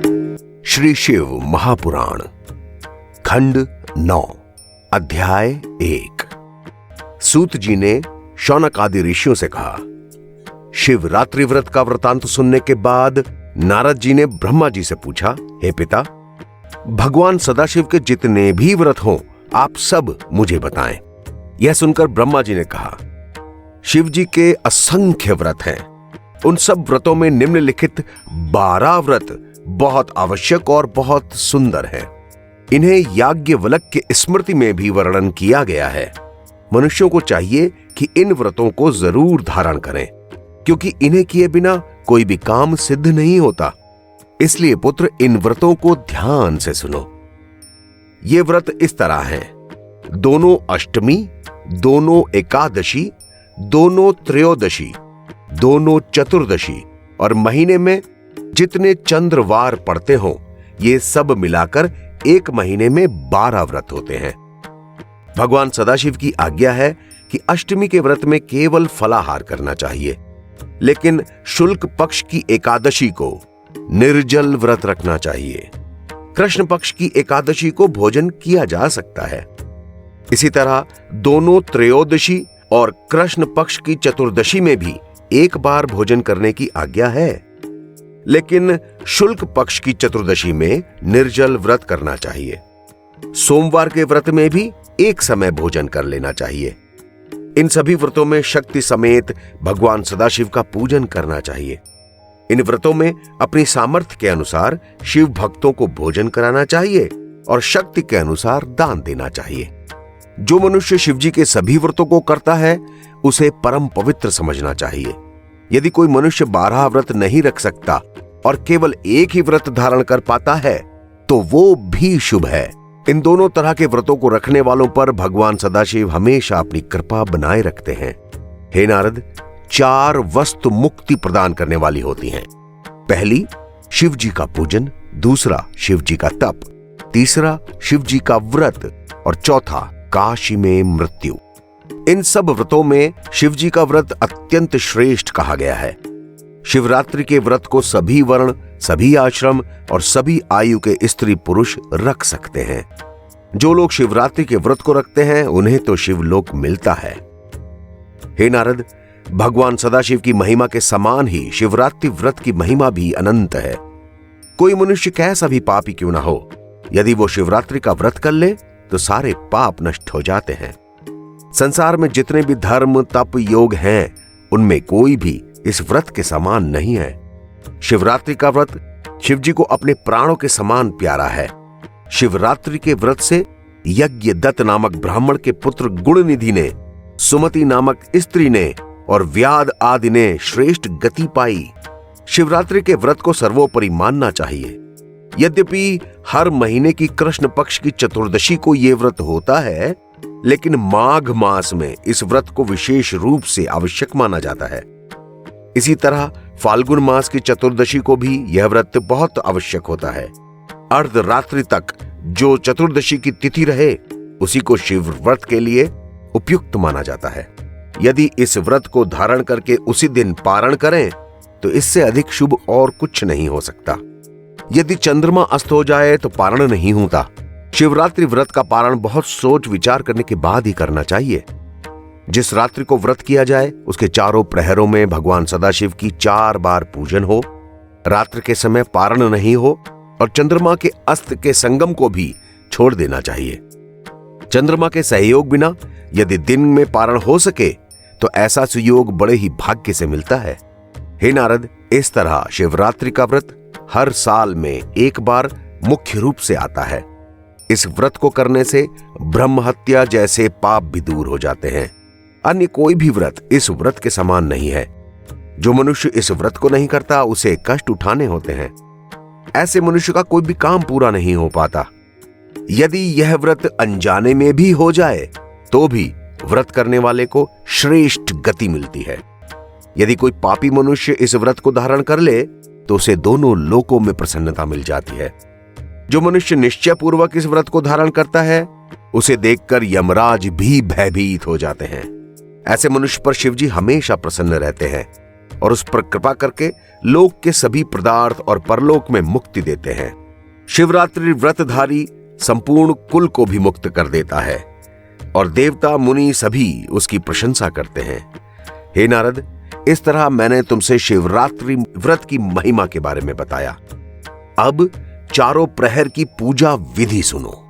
श्री शिव महापुराण खंड 9 अध्याय 1। सूत जी ने शौनक आदि ऋषियों से कहा। शिवरात्रि व्रत का वृतांत सुनने के बाद नारद जी ने ब्रह्मा जी से पूछा, हे पिता, भगवान सदाशिव के जितने भी व्रत हों आप सब मुझे बताएं। यह सुनकर ब्रह्मा जी ने कहा, शिव जी के असंख्य व्रत हैं। उन सब व्रतों में निम्नलिखित 12 व्रत बहुत आवश्यक और बहुत सुंदर हैं। इन्हें याज्ञवल्क्य के स्मृति में भी वर्णन किया गया है। मनुष्यों को चाहिए कि इन व्रतों को जरूर धारण करें, क्योंकि इन्हें किए बिना कोई भी काम सिद्ध नहीं होता। इसलिए पुत्र, इन व्रतों को ध्यान से सुनो। ये व्रत इस तरह हैं: दोनों अष्टमी, दोनों एकादशी, दोनों त्रयोदशी, दोनों चतुर्दशी और महीने में जितने चंद्रवार पड़ते हों, ये सब मिलाकर एक महीने में 12 व्रत होते हैं। भगवान सदाशिव की आज्ञा है कि अष्टमी के व्रत में केवल फलाहार करना चाहिए, लेकिन शुक्ल पक्ष की एकादशी को निर्जल व्रत रखना चाहिए। कृष्ण पक्ष की एकादशी को भोजन किया जा सकता है। इसी तरह दोनों त्रयोदशी और कृष्ण पक्ष की चतुर्दशी में भी एक बार भोजन करने की आज्ञा है, लेकिन शुक्ल पक्ष की चतुर्दशी में निर्जल व्रत करना चाहिए। सोमवार के व्रत में भी एक समय भोजन कर लेना चाहिए। इन सभी व्रतों में शक्ति समेत भगवान सदाशिव का पूजन करना चाहिए। इन व्रतों में अपनी सामर्थ्य के अनुसार शिव भक्तों को भोजन कराना चाहिए और शक्ति के अनुसार दान देना चाहिए। जो मनुष्य शिव जी के सभी व्रतों को करता है उसे परम पवित्र समझना चाहिए। यदि कोई मनुष्य 12 व्रत नहीं रख सकता और केवल एक ही व्रत धारण कर पाता है तो वो भी शुभ है। इन दोनों तरह के व्रतों को रखने वालों पर भगवान सदाशिव हमेशा अपनी कृपा बनाए रखते हैं। हे नारद, 4 वस्तु मुक्ति प्रदान करने वाली होती हैं। पहली, शिव जी का पूजन, दूसरा शिव जी का तप, तीसरा शिव जी का व्रत और चौथा काशी में मृत्यु। इन सब व्रतों में शिव जी का व्रत अत्यंत श्रेष्ठ कहा गया है। शिवरात्रि के व्रत को सभी वर्ण, सभी आश्रम और सभी आयु के स्त्री पुरुष रख सकते हैं। जो लोग शिवरात्रि के व्रत को रखते हैं उन्हें तो शिवलोक मिलता है। हे नारद, भगवान सदाशिव की महिमा के समान ही शिवरात्रि व्रत की महिमा भी अनंत है। कोई मनुष्य कैसा भी पापी क्यों ना हो, यदि वो शिवरात्रि का व्रत कर ले तो सारे पाप नष्ट हो जाते हैं। संसार में जितने भी धर्म, तप, योग हैं, उनमें कोई भी इस व्रत के समान नहीं है। शिवरात्रि का व्रत शिव जी को अपने प्राणों के समान प्यारा है। शिवरात्रि के व्रत से यज्ञदत्त नामक ब्राह्मण के पुत्र गुणनिधि ने, सुमति नामक स्त्री ने और व्याध आदि ने श्रेष्ठ गति पाई। शिवरात्रि के व्रत को सर्वोपरि मानना चाहिए। यद्यपि हर महीने की कृष्ण पक्ष की चतुर्दशी को यह व्रत होता है, लेकिन माघ मास में इस व्रत को विशेष रूप से आवश्यक माना जाता है। इसी तरह फाल्गुन मास की चतुर्दशी को भी यह व्रत बहुत आवश्यक होता है। अर्धरात्रि तक जो चतुर्दशी की तिथि रहे उसी को शिव व्रत के लिए उपयुक्त माना जाता है। यदि इस व्रत को धारण करके उसी दिन पारण करें तो इससे अधिक शुभ और कुछ नहीं हो सकता। यदि चंद्रमा अस्त हो जाए तो पारण नहीं होता। शिवरात्रि व्रत का पारण बहुत सोच विचार करने के बाद ही करना चाहिए। जिस रात्रि को व्रत किया जाए उसके चारों प्रहरों में भगवान सदाशिव की 4 बार पूजन हो, रात्रि के समय पारण नहीं हो और चंद्रमा के अस्त के संगम को भी छोड़ देना चाहिए। चंद्रमा के सहयोग बिना यदि दिन में पारण हो सके तो ऐसा सुयोग बड़े ही भाग्य से मिलता है। हे नारद, इस तरह शिवरात्रि का व्रत हर साल में एक बार मुख्य रूप से आता है। इस व्रत को करने से ब्रह्म हत्या जैसे पाप भी दूर हो जाते हैं। अन्य कोई भी व्रत इस व्रत के समान नहीं है। जो मनुष्य इस व्रत को नहीं करता उसे कष्ट उठाने होते हैं। ऐसे मनुष्य का कोई भी काम पूरा नहीं हो पाता। यदि यह व्रत अनजाने में भी हो जाए तो भी व्रत करने वाले को श्रेष्ठ गति मिलती है। यदि कोई पापी मनुष्य इस व्रत को धारण कर ले तो उसे दोनों लोकों में प्रसन्नता मिल जाती है। जो मनुष्य निश्चय पूर्वक इस व्रत को धारण करता है उसे देखकर यमराज भी भयभीत हो जाते हैं। ऐसे मनुष्य पर शिवजी हमेशा प्रसन्न रहते हैं और उस पर कृपा करके लोक के सभी पदार्थ और परलोक में मुक्ति देते हैं। शिवरात्रि व्रतधारी संपूर्ण कुल को भी मुक्त कर देता है और देवता मुनि सभी उसकी प्रशंसा करते हैं। हे नारद, इस तरह मैंने तुमसे शिवरात्रि व्रत की महिमा के बारे में बताया। अब चारों प्रहर की पूजा विधि सुनो।